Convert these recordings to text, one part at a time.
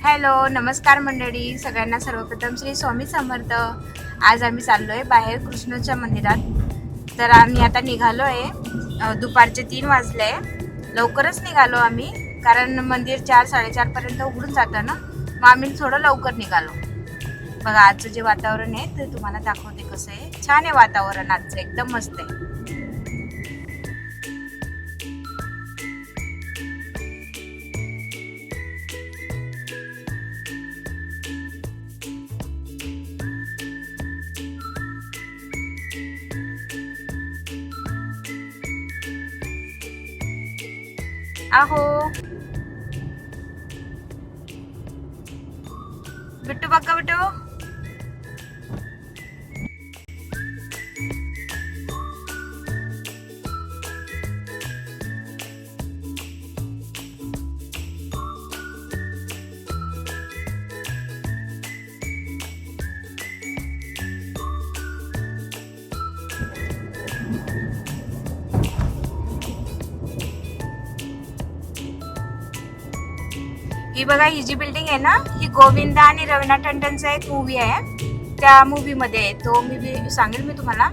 Hello, नमस्कार मंडळी. सगळ्यांना सर्वप्रथम श्री स्वामी समर्थ. आज आम्ही चाललोय बाहेर कृष्णाच्या मंदिरात. तर आम्ही आता निघालो आहे. दुपारचे 3 वाजले. लवकरच निघालो आम्ही, कारण मंदिर 4-4:30 पर्यंत उघडून जातं ना. मग आम्ही थोडं लवकर निघालो. बघा आजचं जे वातावरण आहे ते तुम्हाला दाखवते कसं आहे. छान आहे वातावरण आजचं, एकदम मस्त आहे. आहो बिट्टू, बघा बिट्टू. ही बघा, ही जी बिल्डिंग आहे ना, ही गोविंदा आणि रवीना टंडनचा एक मूवी आहे. त्या मूवी मध्ये आहे तो. सांगेल मी तुम्हाला.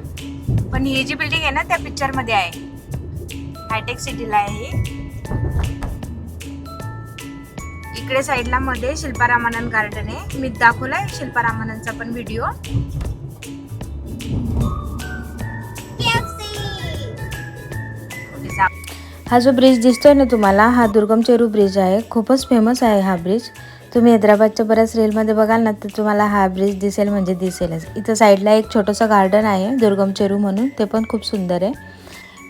पण ही जी बिल्डिंग आहे ना, त्या पिक्चर मध्ये आहे. हायटेक सिटीला आहे ही. इकडे साईडला मध्ये शिल्पा रामानंद गार्डन आहे. मी दाखवलाय शिल्पा रामानंदचा पण व्हिडिओ. हा जो ब्रिज दिसतोय ना तुम्हाला, हा दुर्गम चेरू ब्रिज आहे. खूपच फेमस आहे हा ब्रिज. तुम्ही हैदराबादच्या बऱ्याच रीलमध्ये बघाल ना, तर तुम्हाला हा ब्रिज दिसेल म्हणजे दिसेलच. इथं साईडला एक छोटंसं गार्डन आहे दुर्गम चेरू म्हणून, ते पण खूप सुंदर आहे.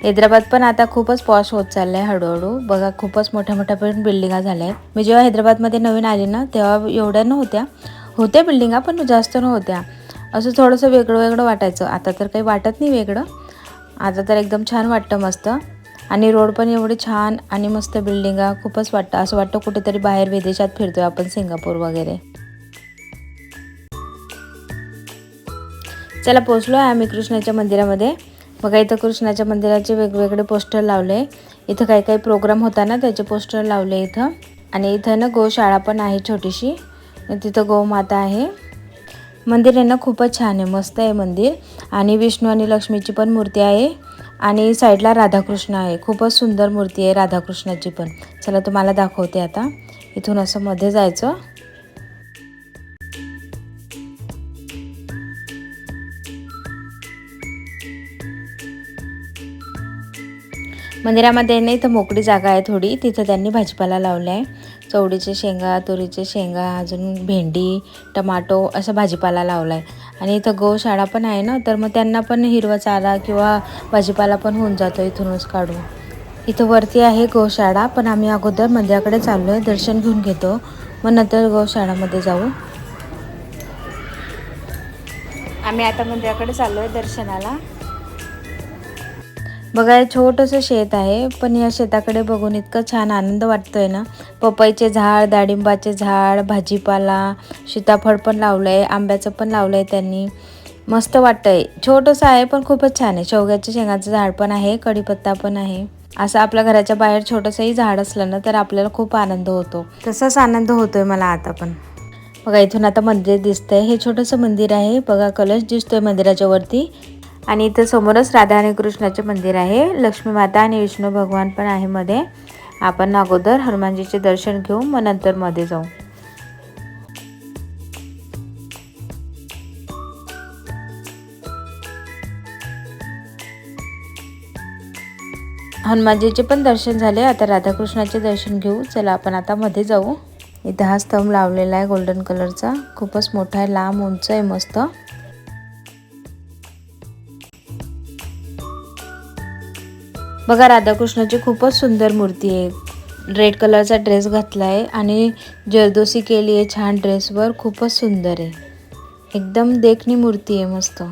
हैदराबाद पण आता खूपच पॉश होत चाललं आहे हळूहळू. बघा खूपच मोठ्या मोठ्या पण बिल्डिंगा झाल्या आहेत. मी जेव्हा हैदराबादमध्ये नवीन आली ना, तेव्हा एवढ्या नव्हत्या. होत्या बिल्डिंगा पण जास्त नव्हत्या. असं थोडंसं वेगळं वेगळं वाटायचं. आता तर काही वाटत नाही वेगळं. आता तर एकदम छान वाटतं मस्त. आणि रोड पण एवढे छान आणि मस्त बिल्डिंगा. खूपच वाटतं, असं वाटतं कुठेतरी बाहेर विदेशात फिरतोय आपण, सिंगापूर वगैरे. चला पोचलो आहे आम्ही कृष्णाच्या मंदिरामध्ये. बघा इथं कृष्णाच्या मंदिराचे वेगवेगळे पोस्टर लावले. इथं काही काही प्रोग्राम होता ना, त्याचे पोस्टर लावले इथं. आणि इथं ना गोशाळा पण आहे छोटीशी. तिथं गोमाता आहे. मंदिर आहे ना खूपच छान आहे, मस्त आहे मंदिर. आणि विष्णू आणि लक्ष्मीची पण मूर्ती आहे. आणि साईडला राधाकृष्ण आहे. खूपच सुंदर मूर्ती आहे राधाकृष्णाची पण. चला तुम्हाला दाखवते आता. इथून असं मध्ये जायचं. मंदिरामध्ये नाही तर मोकळी जागा आहे थोडी, तिथं त्यांनी भाजीपाला लावला आहे. चवळीचे शेंगा, तुरीचे शेंगा, अजून भेंडी, टमाटो असं भाजीपाला लावला आहे. आणि इथं गोशाळा पण आहे ना, तर मग त्यांना पण हिरवा चारा किंवा भाजीपाला पण होऊन जातो इथूनच काढून. इथं वरती आहे गोशाळा, पण आम्ही अगोदर मंदिराकडे चाललो आहे, दर्शन घेऊन घेतो, मग नंतर गोशाळामध्ये जाऊ. आम्ही आता मंदिराकडे चाललो आहे दर्शनाला. बघा हे छोटंसं शेत आहे, पण या शेताकडे बघून इतकं छान आनंद वाटतोय ना. पपईचे झाड, डाळिंबाचे झाड, भाजीपाला, सीताफळ पण लावलं आहे, आंब्याचं पण लावलं आहे त्यांनी. मस्त वाटतंय. छोटंसं आहे पण खूपच छान आहे. शेवग्याच्या शेंगाचं झाड पण आहे, कढीपत्ता पण आहे. असं आपल्या घराच्या बाहेर छोटंसंही झाड असलं ना, तर आपल्याला खूप आनंद होतो. तसाच आनंद होतोय मला आता पण. बघा इथून आता मंदिर दिसतंय. हे छोटंसं मंदिर आहे. बघा कलश दिसतोय मंदिराच्या वरती. आणि इथं समोरच राधा आणि कृष्णाचे मंदिर आहे. लक्ष्मी माता आणि विष्णू भगवान पण आहे मध्ये. आपण अगोदर हनुमानजीचे दर्शन घेऊ, मग नंतर मध्ये जाऊ. हनुमानजीचे पण दर्शन झाले. आता राधाकृष्णाचे दर्शन घेऊ. चला आपण आता मध्ये जाऊ. इथं हा स्तंभ लावलेला आहे गोल्डन कलरचा. खूपच मोठा आहे, लांब उंच आहे मस्त. बघा राधाकृष्णाची खूपच सुंदर मूर्ती आहे. रेड कलरचा ड्रेस घातला आहे आणि जरदोसी केली आहे छान ड्रेसवर. खूपच सुंदर आहे, एकदम देखणी मूर्ती आहे मस्त.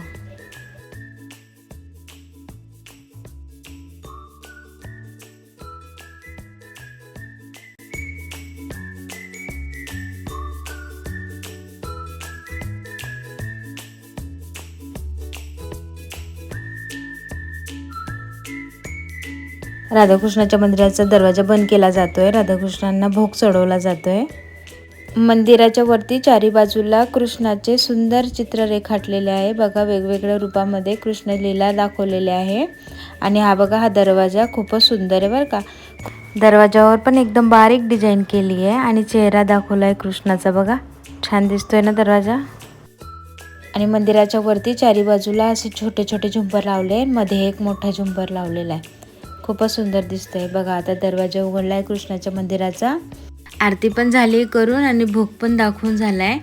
राधाकृष्णाच्या मंदिराचा दरवाजा बंद केला जातोय. राधाकृष्णांना भोग चढवला जातोय. मंदिराच्या वरती चारी बाजूला कृष्णाचे सुंदर चित्र रेखाटलेले आहे बघा. वेगवेगळ्या रूपामध्ये कृष्ण लीला दाखवलेले आहे. आणि हा बघा, हा दरवाजा खूपच सुंदर आहे बरं का. दरवाजावर पण एकदम बारीक डिझाईन केली आहे आणि चेहरा दाखवला आहे कृष्णाचा बघा. छान दिसतोय ना दरवाजा. आणि मंदिराच्या वरती चारी बाजूला असे छोटे छोटे झुंबर लावले, मध्ये एक मोठा झुंबर लावलेला आहे. खूपच सुंदर दिसतंय बघा. आता दरवाजा उघडला आहे कृष्णाच्या मंदिराचा. आरती पण झाली करून आणि भोग पण दाखवून झालाय.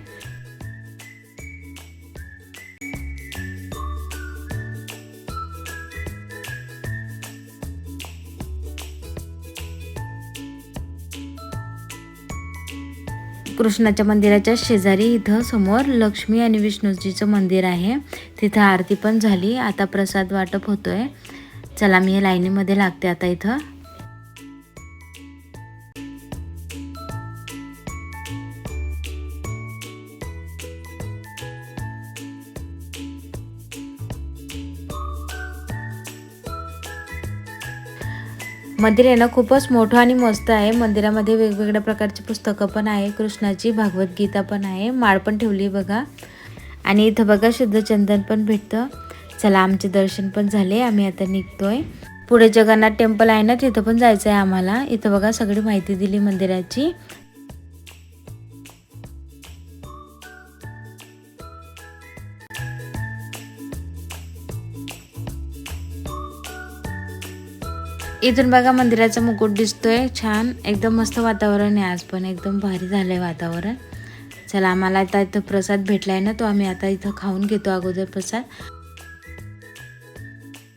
कृष्णाच्या मंदिराच्या शेजारी इथं समोर लक्ष्मी आणि विष्णूजीचं मंदिर आहे. तिथं आरती पण झाली. आता प्रसाद वाटप होतोय. चला मी लाईनीमध्ये लागते आता इथं. मंदिर आहे ना खूपच मोठं आणि मस्त आहे. मंदिरामध्ये वेगवेगळ्या प्रकारची पुस्तकं पण आहे. कृष्णाची भागवद्गीता पण आहे. माळ पण ठेवली बघा. आणि इथं बघा शुद्ध चंदन पण भेटतं. चला आमचे दर्शन पण झाले. आम्ही आता निघतोय. पुढे जगन्नाथ टेम्पल आहे ना, तिथं पण जायचं आहे आम्हाला. इथं बघा सगळी माहिती दिली मंदिराची. इथून बघा मंदिराचा मुकुट दिसतोय छान. एकदम मस्त वातावरण आहे. आज पण एकदम भारी झालंय वातावरण. चला आम्हाला आता इथं प्रसाद भेटलाय ना, तो आम्ही आता इथं खाऊन घेतो अगोदर प्रसाद.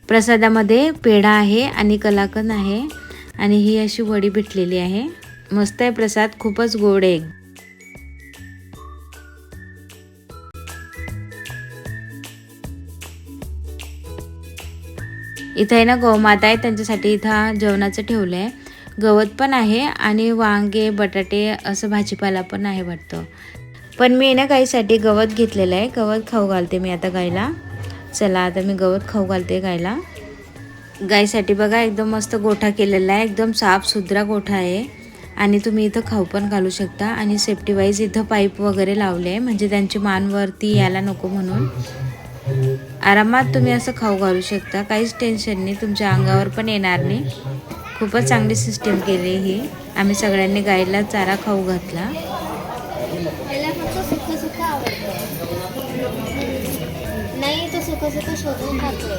प्रसादामध्ये पेढा आहे आणि कलाकंद आहे आणि ही अशी वडी भेटलेली आहे. मस्त आहे प्रसाद, खूपच गोड आहे. इथं आहे ना गौमाता आहे, त्यांच्यासाठी इथं जेवणाचं ठेवलं आहे. गवत पण आहे आणि वांगे बटाटे असं भाजीपाला पण आहे वाटतं. पण मी ना गाईसाठी गवत घेतलेलं आहे. गवत खाऊ घालते मी आता गाईला. चला आता मी गवत खाऊ घालते गाईला. गाईसाठी बघा एकदम मस्त गोठा केलेला आहे. एकदम साफ सुथरा गोठा आहे. आणि तुम्ही इथं खाऊ पण घालू शकता. आणि सेफ्टी वाईज इथं पाईप वगैरे लावले आहे, म्हणजे त्यांची मान वरती यायला नको म्हणून. आरामात तुम्ही असं खाऊ घालू शकता. काहीच टेन्शन नाही, तुमच्या अंगावर पण येणार नाही. खूपच चांगली सिस्टीम केली ही. आम्ही सगळ्यांनी गाईला चारा खाऊ घातला. नाही तो सुका सुका शोधून खातोय.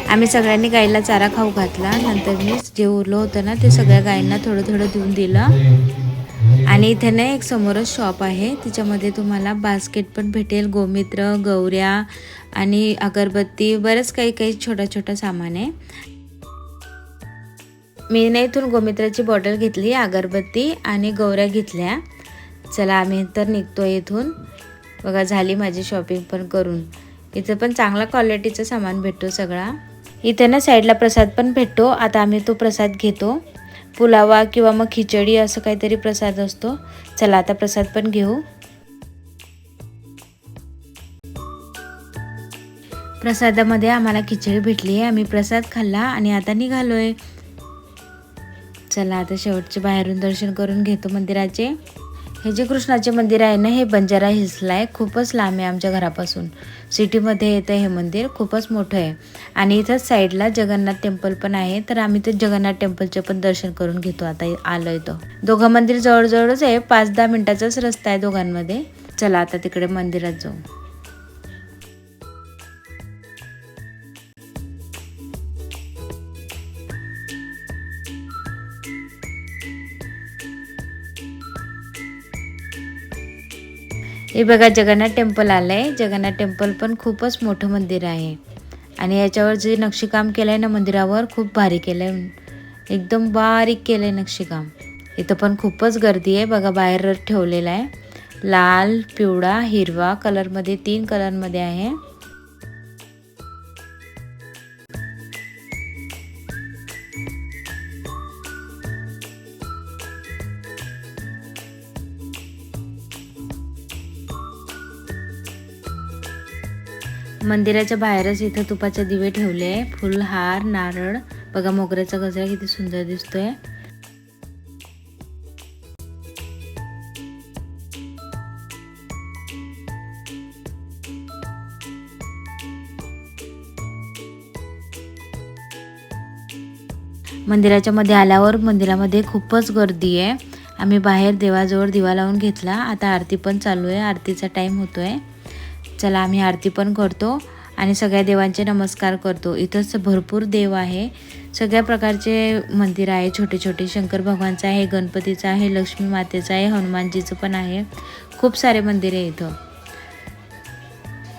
आम्ही सगळ्यांनी गाईला चारा खाऊ घातला. नंतर मी जे उरलं होतं ना, ते सगळ्या गाईंना थोडं थोडं देऊन दिलं. आणि इथे ना एक समोरच शॉप आहे, तिच्यामध्ये तुम्हाला बास्केट पण भेटेल, गोमित्र, गौऱ्या आणि अगरबत्ती, बरंच काही काही छोटा छोटा सामान आहे. मी ना इथून गोमित्राची बॉटल घेतली, अगरबत्ती आणि गौऱ्या घेतल्या. चला आम्ही तर निघतो इथून. बघा झाली माझी शॉपिंग पण करून. इथं पण चांगला क्वालिटीचं सामान भेटतो सगळा. इथे ना साईडला प्रसाद पण भेटतो. आता आम्ही तो प्रसाद घेतो. पुलावा किंवा मग खिचडी असं काहीतरी प्रसाद असतो. चला आता प्रसाद पण घेऊ. प्रसादामध्ये आम्हाला खिचडी भेटली आहे. आम्ही प्रसाद खाल्ला आणि आता निघालोय. चला आता शेवटचे बाहेरून दर्शन करून घेतो मंदिराचे. हे जे कृष्णाचे मंदिर आहे ना, हे बंजारा हिल्सला आहे. खूपच लांब आहे आमच्या घरापासून. सिटीमध्ये येतं हे मंदिर, खूपच मोठं आहे. आणि इथंच साईडला जगन्नाथ टेम्पल पण आहे, तर आम्ही ते जगन्नाथ टेम्पलचे पण दर्शन करून घेतो. आता आलोय तो. दोघं मंदिर जवळजवळच आहे, 5-10 मिनिटाचाच रस्ता आहे दोघांमध्ये. चला आता तिकडे मंदिरात जाऊ. हे बघा जगन्नाथ टेम्पल आलंय. जगन्नाथ टेम्पल पण खूपच मोठं मंदिर आहे. आणि याच्यावर जे नक्षीकाम केलंय ना मंदिरावर, खूप भारी केलंय. एकदम बारीक केलंय नक्षीकाम. इथं पण खूपच गर्दी आहे. बघा बाहेर ठेवलेला आहे. लाल, पिवळा, हिरवा कलरमध्ये, 3 कलरमध्ये आहे. मंदिराच्या बाहेरच इथं तुपाचे दिवे ठेवले आहे, फुल, हार, नारळ. बघा मोगऱ्याचा गजरा किती सुंदर दिसतोय. मंदिराच्या मध्ये आल्यावर मंदिरामध्ये खूपच गर्दी आहे. आम्ही बाहेर देवाजवळ दिवा लावून घेतला. आता आरती पण चालू आहे, आरतीचा टाइम होतोय. चला आम्ही आरती पण करतो आणि सगळ्या देवांचे नमस्कार करतो. इथंच भरपूर देव आहे, सगळ्या प्रकारचे मंदिर आहे. छोटे छोटे शंकर भगवानचं आहे, गणपतीचं आहे, लक्ष्मी मातेचं आहे, हनुमानजीचं पण आहे. खूप सारे मंदिर आहे इथं.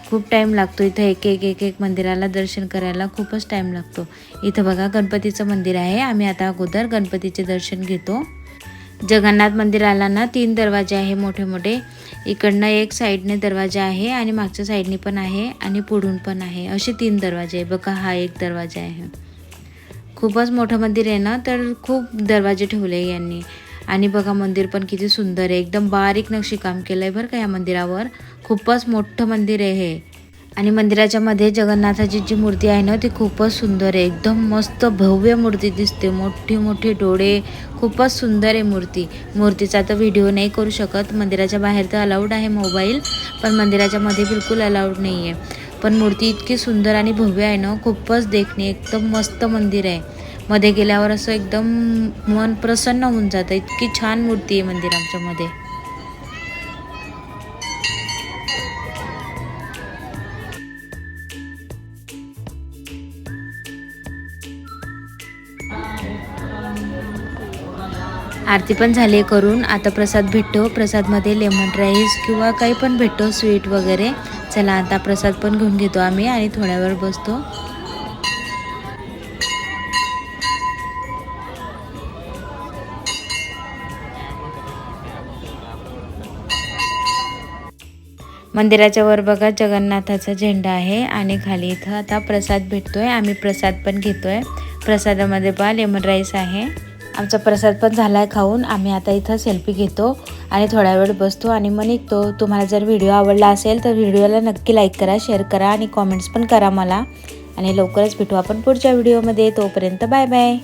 खूप टाईम लागतो इथं एक मंदिराला दर्शन करायला, खूपच टाईम लागतो. इथं बघा गणपतीचं मंदिर आहे. आम्ही आता अगोदर गणपतीचे दर्शन घेतो. जगन्नाथ मंदिराला ना 3 दरवाजे आहे मोठे मोठे. इकडनं एक साईडने दरवाजा आहे आणि मागच्या साईडने पण आहे आणि पुढून पण आहे. असे 3 दरवाजे आहे. बघा हा एक दरवाजा आहे. खूपच मोठं मंदिर आहे ना, तर खूप दरवाजे ठेवले यांनी. आणि बघा मंदिर पण किती सुंदर आहे, एकदम बारीक नक्षीकाम केलं आहे बरं का या मंदिरावर. खूपच मोठं मंदिर आहे हे. आणि मंदिराच्या मध्ये जगन्नाथाची जी मूर्ती आहे ना ती खूपच सुंदर आहे, एकदम मस्त भव्य मूर्ती दिसते. मोठी मोठी डोळे, खूपच सुंदर आहे मूर्ती. मूर्तीचा तर व्हिडिओ नाही करू शकत, मंदिराच्या बाहेर तर अलाउड आहे मोबाईल, पण मंदिराच्या मध्ये बिलकुल अलाउड नाही आहे. पण मूर्ती इतकी सुंदर आणि भव्य आहे ना, खूपच देखणी, एकदम मस्त मंदिर आहे. मध्ये गेल्यावर असं एकदम मन प्रसन्न होऊन जातं, इतकी छान मूर्ती आहे मंदिर आमच्यामध्ये. आरती पण झाली करून. आता प्रसाद भेटतो. प्रसादमध्ये लेमन राईस किंवा काही पण भेटतो, स्वीट वगैरे. चला आता प्रसाद पण घेऊन घेतो आम्ही आणि थोड्या वेळ बसतो. मंदिराच्या वर बघा जगन्नाथाचा झेंडा आहे आणि खाली इथं आता प्रसाद भेटतोय. आम्ही प्रसाद पण घेतोय. प्रसादामध्ये पहा लेमन राईस आहे. आमचा प्रसाद पण झाला आहे खाऊन. आम्ही आता इथं सेल्फी घेतो आणि थोडा वेळ बसतो आणि मग निघतो. तुम्हाला जर व्हिडिओ आवडला असेल तर व्हिडिओला नक्की लाईक करा, शेअर करा आणि कॉमेंट्स पण करा मला. आणि लवकरच भेटू आपण पुढच्या व्हिडिओमध्ये. तोपर्यंत बाय बाय.